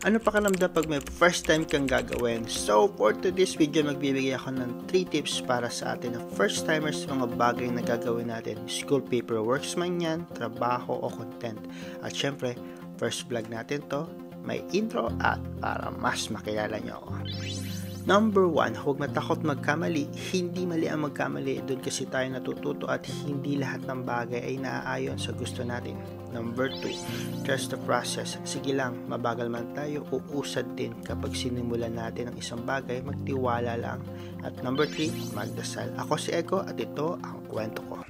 Ano pakiramdam pag may first time kang gagawin? So, for today's video, magbibigay ako ng 3 tips para sa atin na first timers sa mga bagay na gagawin natin. School paperworks man yan, trabaho o content. At syempre, first vlog natin to, may intro at para mas makilala nyo ako. Number 1, huwag matakot magkamali. Hindi mali ang magkamali. Doon kasi tayo natututo at hindi lahat ng bagay ay naaayon sa gusto natin. Number 2, trust the process. Sige lang, mabagal man tayo, uusad din. Kapag sinimulan natin ang isang bagay, magtiwala lang. At number 3, magdasal. Ako si Eko at ito ang kwento ko.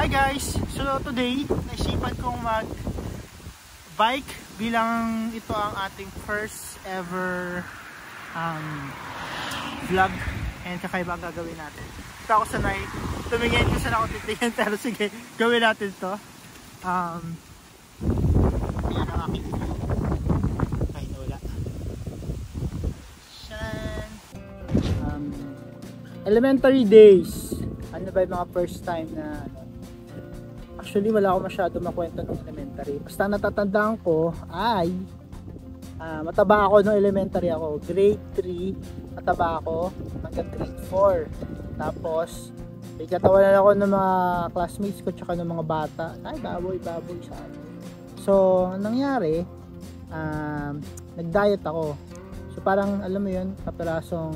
Hi guys! So today, naisipan kong mag-bike bilang ito ang ating first ever vlog and kakaiba ang gagawin natin. Ito ako sanay tumingin kung saan ako titingin, pero sige, gawin natin to. Yan ang aking kahit wala. Shan. Elementary days. Ano ba yung mga first time na actually wala ako masyado makwento ng elementary. Basta natatandaan ko ay mataba ako nung elementary ako. Grade 3, mataba ako hanggang grade 4. Tapos, may katawanan ako ng mga classmates ko tsaka ng mga bata. Ay, baboy sa akin. So, nangyari, nag-diet ako. So, parang, alam mo yun, kapalasong,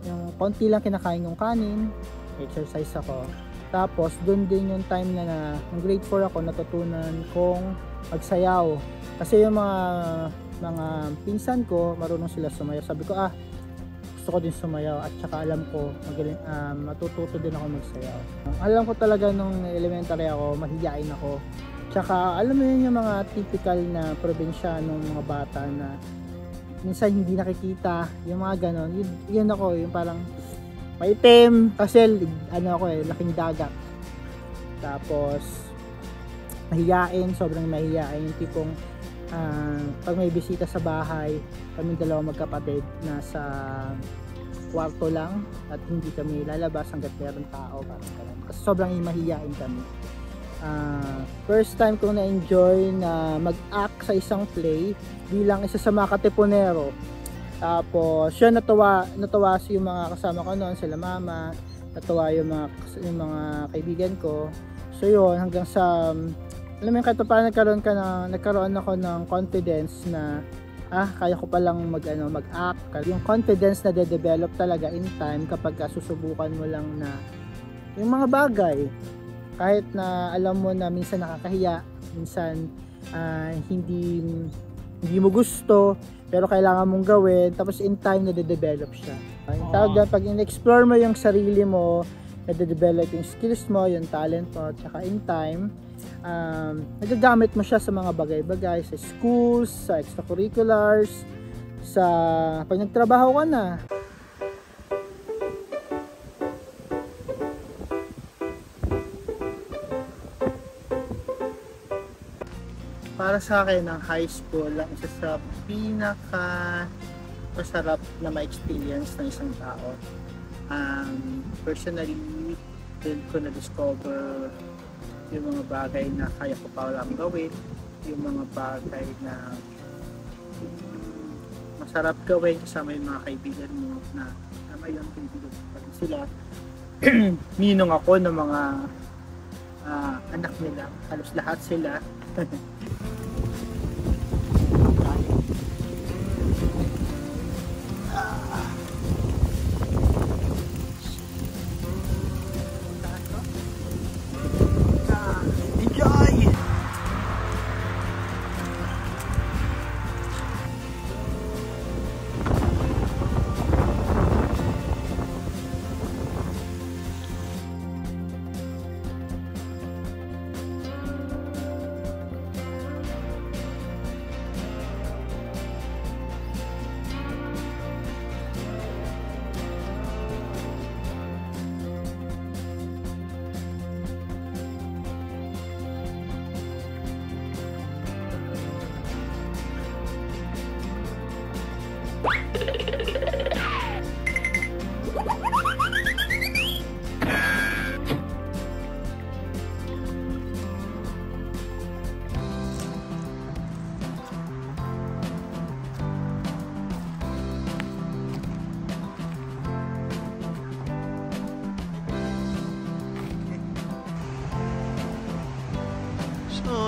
yung konti lang kinakain yung kanin, exercise ako. Tapos, dun din yung time na ng grade 4 ako, natutunan kong magsayaw. Kasi yung mga pinsan ko, marunong sila sumayaw. Sabi ko, gusto ko din sumayaw. At saka alam ko, matututo din ako magsayaw. Alam ko talaga nung elementary ako, mahihain ako. Tsaka alam mo yun yung mga typical na probinsyanong mga bata na minsan hindi nakikita, yung mga ganon. Yun ako, yung parang maitim. Kasi laking dagat. Tapos, mahihain, sobrang mahihain. Yung tipong pag may bisita sa bahay, kami dalawa magkapatid nasa kwarto lang at hindi kami lalabas hanggat meron tao, kasi sobrang mahihain kami. First time kong na-enjoy na mag-act sa isang play bilang isa sa mga katipunero. Tapos siya natuwa yung mga kasama ko noon, sila mama, natuwa yung mga kaibigan ko. So yun, hanggang sa alam mo yung kahit pa nagkaroon ako ng confidence na kaya ko palang mag-act. Yung confidence na de-develop talaga in time kapag susubukan mo lang na yung mga bagay, kahit na alam mo na minsan nakakahiya, minsan hindi mo gusto, pero kailangan mong gawin, tapos in time na de-develop siya. Yung tawag dyan, pag in-explore mo yung sarili mo, na-develop yung skills mo, yung talent mo, tsaka in time nagagamit mo siya sa mga bagay-bagay, sa schools, sa extracurriculars, pag nagtrabaho ka na. Para sa akin, ang high school ang isa sa pinaka masarap na ma-experience ng isang tao. Personally, din ko na-discover yung mga bagay na kaya ko pa lang gawin, yung mga bagay na masarap gawin kasama yung mga kaibigan mo na may kaibigan pa rin sila. Ninong ako ng mga anak nila, halos lahat sila.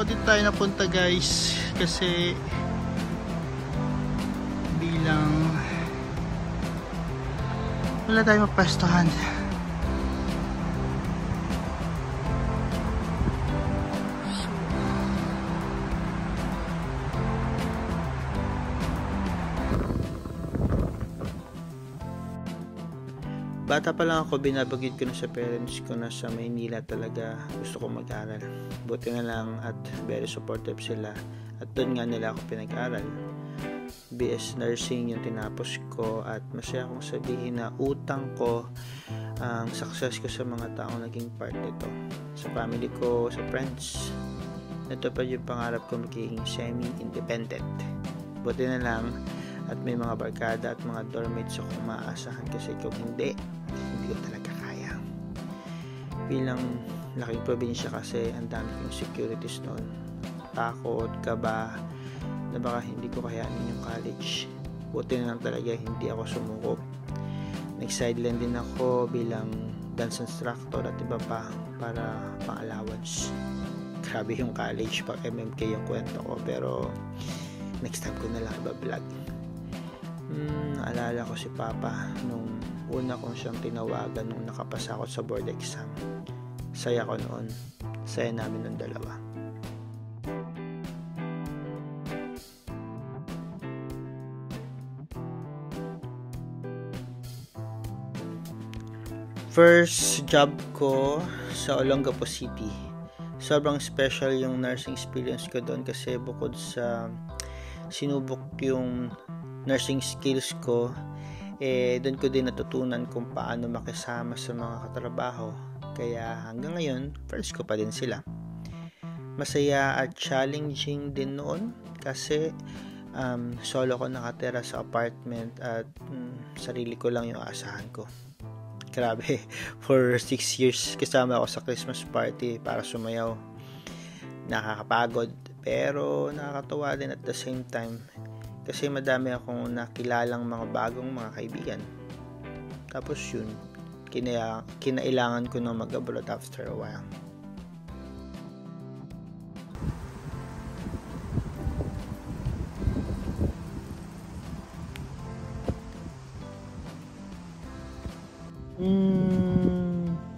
dito tayo napunta guys kasi bilang wala tayong mapwestuhan. Bata pa lang ako, binabagid ko na sa parents ko na sa Maynila talaga gusto ko mag-aral. Buti na lang at very supportive sila. At doon nga nila ako pinag-aral. BS Nursing yung tinapos ko at masaya akong sabihin na utang ko ang success ko sa mga taong naging part nito. Sa family ko, sa friends. Ito pa yung pangarap ko magiging semi-independent. Buti na lang at may mga barkada at mga dormmates akong maaasahan kasi kung hindi ko talaga kaya. Bilang laking probinsya kasi ang dami kong securities noon. Takot, kaba na baka hindi ko kayanin yung college. Buti na lang talaga hindi ako sumuko. Nag-sideline din ako bilang dance instructor at iba pa para pang-allowance. Grabe yung college, pa MMK yung kwento ko, pero next time ko na lang iba-vlog. Naalala ko si Papa nung una kong siyang tinawagan nung nakapasa ako sa board exam. Saya ko noon. Saya namin ng dalawa. First job ko sa Olongapo City. Sobrang special yung nursing experience ko doon kasi bukod sa sinubok yung nursing skills ko, doon ko din natutunan kung paano makisama sa mga katrabaho. Kaya hanggang ngayon, friends ko pa din sila. Masaya at challenging din noon kasi solo ko nakatira sa apartment at sarili ko lang yung asahan ko. Grabe, for 6 years kasama ako sa Christmas party para sumayaw. Nakakapagod pero nakakatuwa din at the same time kasi madami akong nakilalang mga bagong mga kaibigan. Tapos yun, kinailangan ko na mag-abroad after a while.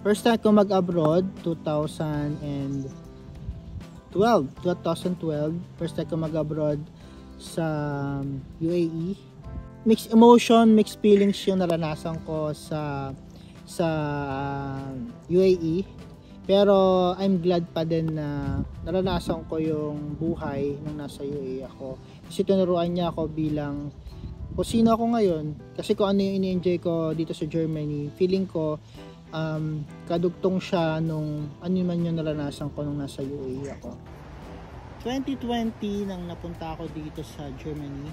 First time ko mag-abroad 2012. First time ko mag-abroad sa UAE. Mixed emotion, mixed feelings yung naranasan ko sa UAE. Pero I'm glad pa din na naranasan ko yung buhay nung nasa UAE ako. Kasi tinuruan niya ako bilang kung sino ako ngayon. Kasi kung ano yung ini-enjoy ko dito sa Germany, feeling ko kadugtong siya nung ano man yung naranasan ko nung nasa UAE ako. 2020 nang napunta ako dito sa Germany,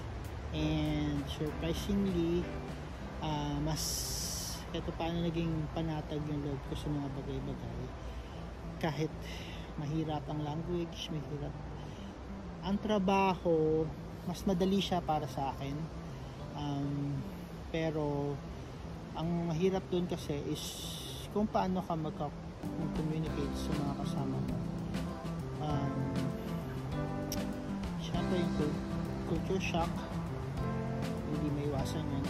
and surprisingly mas kahit paano naging panatag yung loob ko sa mga bagay-bagay. Kahit mahirap ang language, mahirap ang trabaho, mas madali siya para sa akin. Pero ang mahirap dun kasi is kung paano ka mag-communicate sa mga kasama mo. Siyempre yung culture shock, hindi may iwasan yun.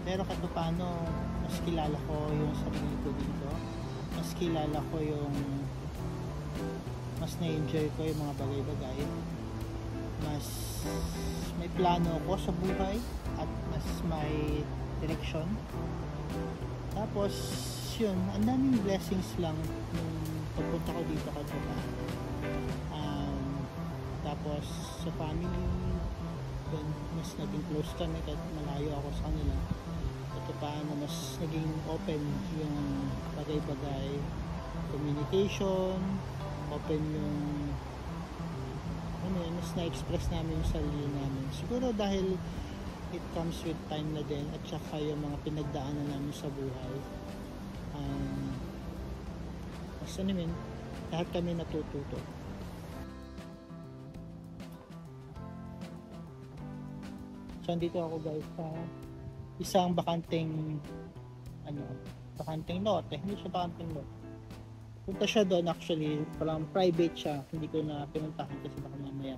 Pero kahit paano mas kilala ko yung sarili ko dito, mas kilala ko yung mas na-enjoy ko yung mga bagay-bagay, mas may plano ako sa buhay at mas may direction. Tapos yun, ang daming blessings lang nung pagpunta ko dito kahit paano. Tapos sa family, then mas naging close kami kahit malayo ako sa kanila. Ito paano mas naging open yung bagay-bagay, communication, open yung mas na-express namin yung sarili namin. Siguro dahil it comes with time na din at saka yung mga pinagdaanan namin sa buhay. Basta naman, lahat kami natututo. So, andito ako guys sa isang bakanteng bakanteng lote. Hindi siya bakanteng lote. punta siya doon actually, parang private siya, hindi ko na pinuntahan kasi baka mamaya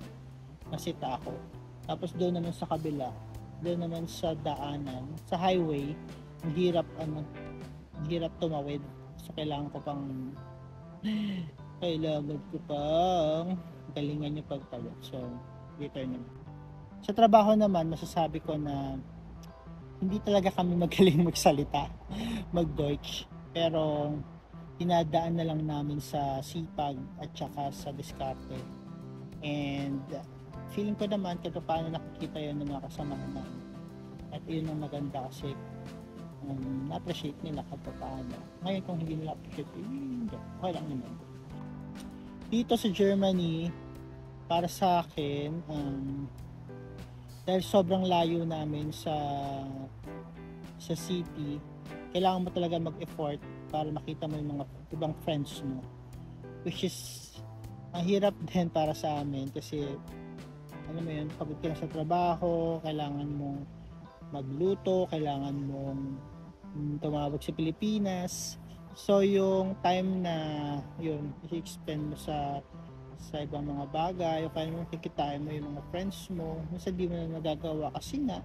nasita ako. Tapos doon naman sa kabila, doon naman sa daanan, sa highway, ang hirap tumawid. So kailangan ko pang galingan yung pagtawid. So later naman. Sa trabaho naman, masasabi ko na hindi talaga kami magaling magsalita, mag-Deutsch. Pero dinadaan na lang namin sa sipag at saka sa diskarte. And feeling ko naman kung paano nakikita yun ng mga kasamahan namin. At yun ang maganda kasi na-appreciate nila kung paano. Ngayon kung hindi nila appreciate, okay lang naman. Dito sa Germany, para sa akin, dahil sobrang layo namin sa city, kailangan mo talaga mag-effort para makita mo yung mga ibang friends mo, which is ang hirap din para sa amin kasi alam mo yun, pagod ka na sa trabaho, kailangan mong magluto, kailangan mong tumawag sa Pilipinas. So yung time na yun i-expend mo sa ibang mga bagay, o kaya mo kikitain mo yung mga friends mo, minsan di mo na nagagawa kasi nga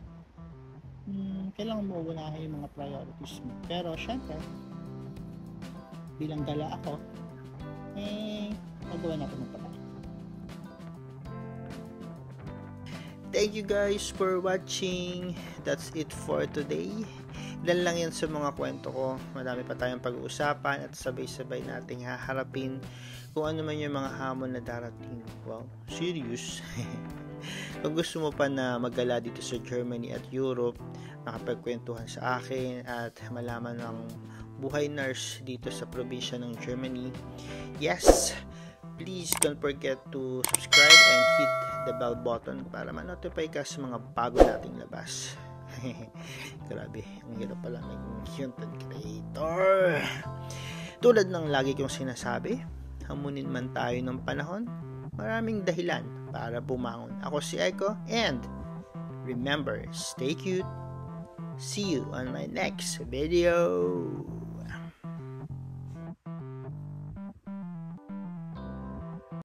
kailangan mo unahin yung mga priorities mo. Pero syempre bilang gala ako, magawa natin ng paraan. Thank you guys for watching. That's it for today. Ilan lang yan sa mga kwento ko. Marami pa tayong pag-uusapan at sabay-sabay nating haharapin kung ano man yung mga hamon na darating. Wow, serious. Kung gusto mo pa na magala dito sa Germany at Europe, makapagkwentuhan sa akin at malaman ng buhay nurse dito sa probinsya ng Germany, yes, please don't forget to subscribe and hit the bell button para ma-notify ka sa mga bago nating labas. Grabe, ang hirap pala maging content creator. Tulad ng lagi kong sinasabi, hamunin man tayo ng panahon, maraming dahilan para bumangon. Ako si Echo, and remember, stay cute. See you on my next video.